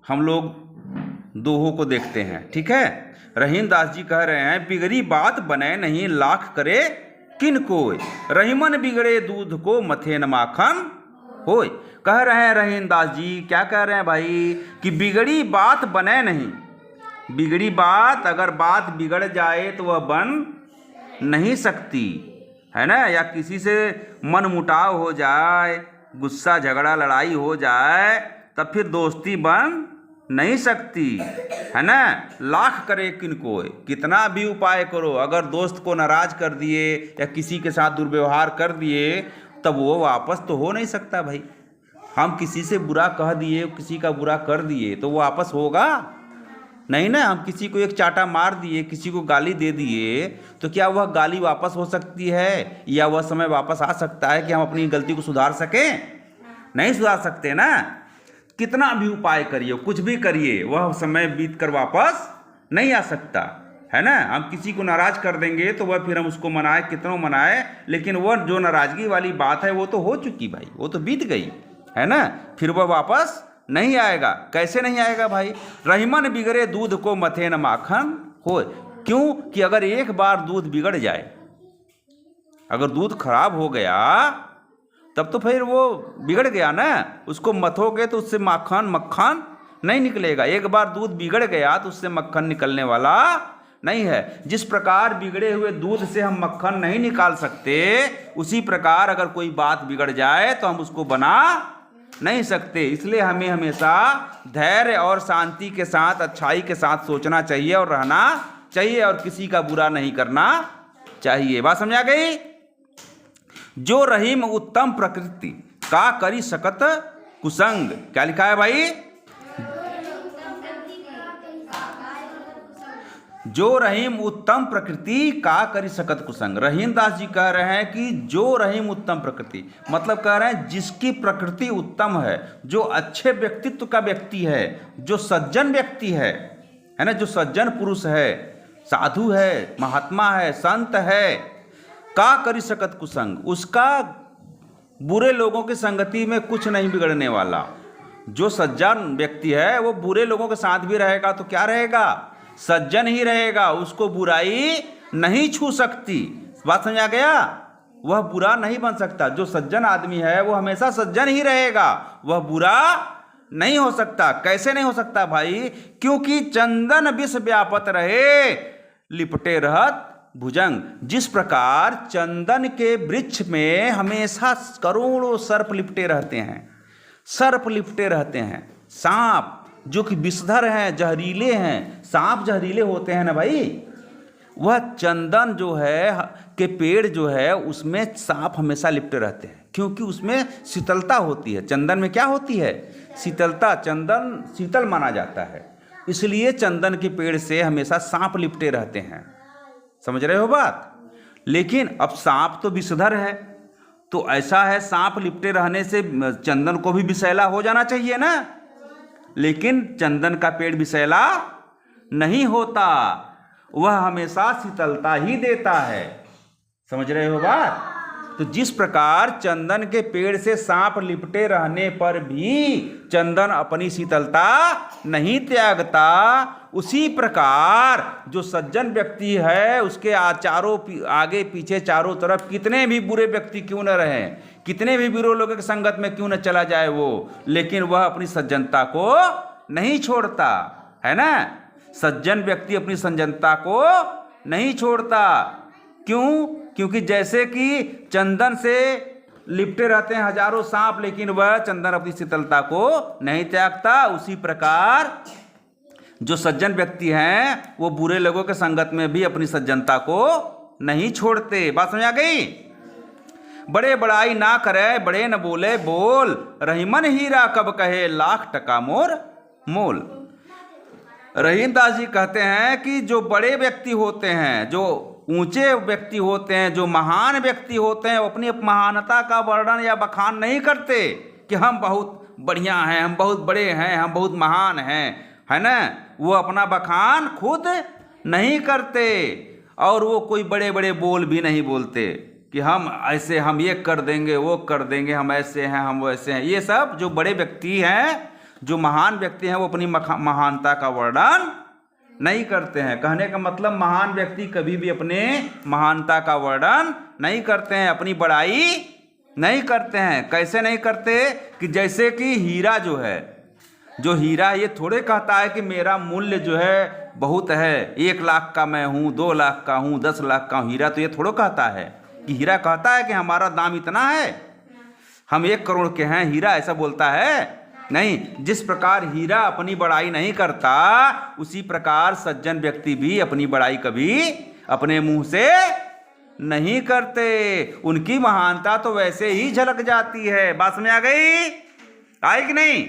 हम लोग दोहों को देखते हैं, ठीक है। रहीम दास जी कह रहे हैं, बिगड़ी बात बने नहीं लाख करे किन कोय, रहीमन बिगड़े दूध को मथे न माखन होय। कह रहे हैं रहीम दास जी, क्या कह रहे हैं भाई, कि बिगड़ी बात बने नहीं। बिगड़ी बात, अगर बात बिगड़ जाए तो वह बन नहीं सकती, है ना। या किसी से मन मुटाव हो जाए, गुस्सा झगड़ा लड़ाई हो जाए, तब फिर दोस्ती बन नहीं सकती, है ना। लाख करे किन कोय, कितना भी उपाय करो, अगर दोस्त को नाराज कर दिए या किसी के साथ दुर्व्यवहार कर दिए, तब वो वापस तो हो नहीं सकता भाई। हम किसी से बुरा कह दिए, किसी का बुरा कर दिए, तो वो वापस होगा नहीं ना। हम किसी को एक चाटा मार दिए, किसी को गाली दे दिए, तो क्या वह गाली वापस हो सकती है, या वह समय वापस आ सकता है कि हम अपनी गलती को सुधार सकें? नहीं सुधार सकते ना। कितना भी उपाय करिए, कुछ भी करिए, वह समय बीत कर वापस नहीं आ सकता, है ना। हम किसी को नाराज कर देंगे तो वह फिर हम उसको मनाए, कितनों मनाए, लेकिन वह जो नाराजगी वाली बात है वो तो हो चुकी भाई, वो तो बीत गई, है ना। फिर वह वापस नहीं आएगा। कैसे नहीं आएगा भाई? रहीमन बिगड़े दूध को मथे न माखन हो। क्यों? कि अगर एक बार दूध बिगड़ जाए, अगर दूध खराब हो गया, तब तो फिर वो बिगड़ गया ना। उसको मथोगे तो उससे मक्खन नहीं निकलेगा। एक बार दूध बिगड़ गया तो उससे मक्खन निकलने वाला नहीं है। जिस प्रकार बिगड़े हुए दूध से हम मक्खन नहीं निकाल सकते, उसी प्रकार अगर कोई बात बिगड़ जाए तो हम उसको बना नहीं सकते। इसलिए हमें हमेशा धैर्य और शांति के साथ, अच्छाई के साथ सोचना चाहिए और रहना चाहिए, और किसी का बुरा नहीं करना चाहिए। बात समझ आ गई? जो रहीम उत्तम प्रकृति का करी सकत कुसंग। क्या लिखा है भाई? जो रहीम उत्तम प्रकृति का करी सकत कुसंग। रहीम दास जी कह रहे हैं कि जो रहीम उत्तम प्रकृति, मतलब कह रहे हैं जिसकी प्रकृति उत्तम है, जो अच्छे व्यक्तित्व का व्यक्ति है, जो सज्जन व्यक्ति है ना, जो सज्जन पुरुष है, साधु है, महात्मा है, संत है, का करी सकत कुसंग, उसका बुरे लोगों की संगति में कुछ नहीं बिगड़ने वाला। जो सज्जन व्यक्ति है वो बुरे लोगों के साथ भी रहेगा तो क्या रहेगा? सज्जन ही रहेगा, उसको बुराई नहीं छू सकती। बात समझ आ गया? वह बुरा नहीं बन सकता। जो सज्जन आदमी है वो हमेशा सज्जन ही रहेगा, वह बुरा नहीं हो सकता। कैसे नहीं हो सकता भाई? क्योंकि चंदन विष व्यापत रहे लिपटे रहत भुजंग। जिस प्रकार चंदन के वृक्ष में हमेशा करोड़ों सर्प लिपटे रहते हैं, सर्प लिपटे रहते हैं, सांप जो कि विषधर हैं, जहरीले हैं, सांप जहरीले होते हैं ना भाई, वह चंदन जो है के पेड़ जो है उसमें सांप हमेशा लिपटे रहते हैं, क्योंकि उसमें शीतलता होती है। चंदन में क्या होती है? शीतलता। चंदन शीतल माना जाता है, इसलिए चंदन के पेड़ से हमेशा सांप लिपटे रहते हैं। समझ रहे हो बात? लेकिन अब सांप तो विषधर है, तो ऐसा है, सांप लिपटे रहने से चंदन को भी विषैला हो जाना चाहिए ना, लेकिन चंदन का पेड़ विषैला नहीं होता, वह हमेशा शीतलता ही देता है। समझ रहे हो बात? तो जिस प्रकार चंदन के पेड़ से सांप लिपटे रहने पर भी चंदन अपनी शीतलता नहीं त्यागता, उसी प्रकार जो सज्जन व्यक्ति है उसके चारों आगे पीछे चारों तरफ कितने भी बुरे व्यक्ति क्यों न रहें, कितने भी बुरे लोगों की संगत में क्यों न चला जाए वो, लेकिन वह अपनी सज्जनता को नहीं छोड़ता, है ना। सज्जन व्यक्ति अपनी सज्जनता को नहीं छोड़ता। क्यों? क्योंकि जैसे कि चंदन से लिपटे रहते हैं हजारों सांप, लेकिन वह चंदन अपनी शीतलता को नहीं त्यागता, उसी प्रकार जो सज्जन व्यक्ति हैं वो बुरे लोगों के संगत में भी अपनी सज्जनता को नहीं छोड़ते। बात समझ आ गई? बड़े बड़ाई ना करे, बड़े न बोले बोल, रहीमन हीरा कब कहे लाख टका मोर मोल। रहीम दास जी कहते हैं कि जो बड़े व्यक्ति होते हैं, जो ऊंचे व्यक्ति होते हैं, जो महान व्यक्ति होते हैं, वो अपनी महानता का वर्णन या बखान नहीं करते कि हम बहुत बढ़िया हैं, हम बहुत बड़े हैं, हम बहुत महान हैं, है ना। वो अपना बखान खुद नहीं करते, और वो कोई बड़े बड़े बोल भी नहीं बोलते कि हम ऐसे, हम ये कर देंगे, वो कर देंगे, हम ऐसे हैं, हम वैसे हैं। ये सब जो बड़े व्यक्ति हैं जो महान व्यक्ति हैं वो अपनी महानता का वर्णन नहीं करते हैं। कहने का मतलब महान व्यक्ति कभी भी अपने महानता का वर्णन नहीं करते हैं, अपनी बड़ाई नहीं करते हैं। कैसे नहीं करते? कि जैसे कि हीरा जो है, जो हीरा ये थोड़े कहता है कि मेरा मूल्य जो है बहुत है, 1 लाख का मैं हूँ, 2 लाख का हूँ, 10 लाख का हूँ। हीरा तो ये थोड़ा कहता है कि हीरा कहता है कि हमारा दाम इतना है, हम 1 करोड़ के हैं। हीरा ऐसा बोलता है नहीं। जिस प्रकार हीरा अपनी बड़ाई नहीं करता, उसी प्रकार सज्जन व्यक्ति भी अपनी बड़ाई कभी अपने मुंह से नहीं करते। उनकी महानता तो वैसे ही झलक जाती है। बात समझ आ गई? आई कि नहीं?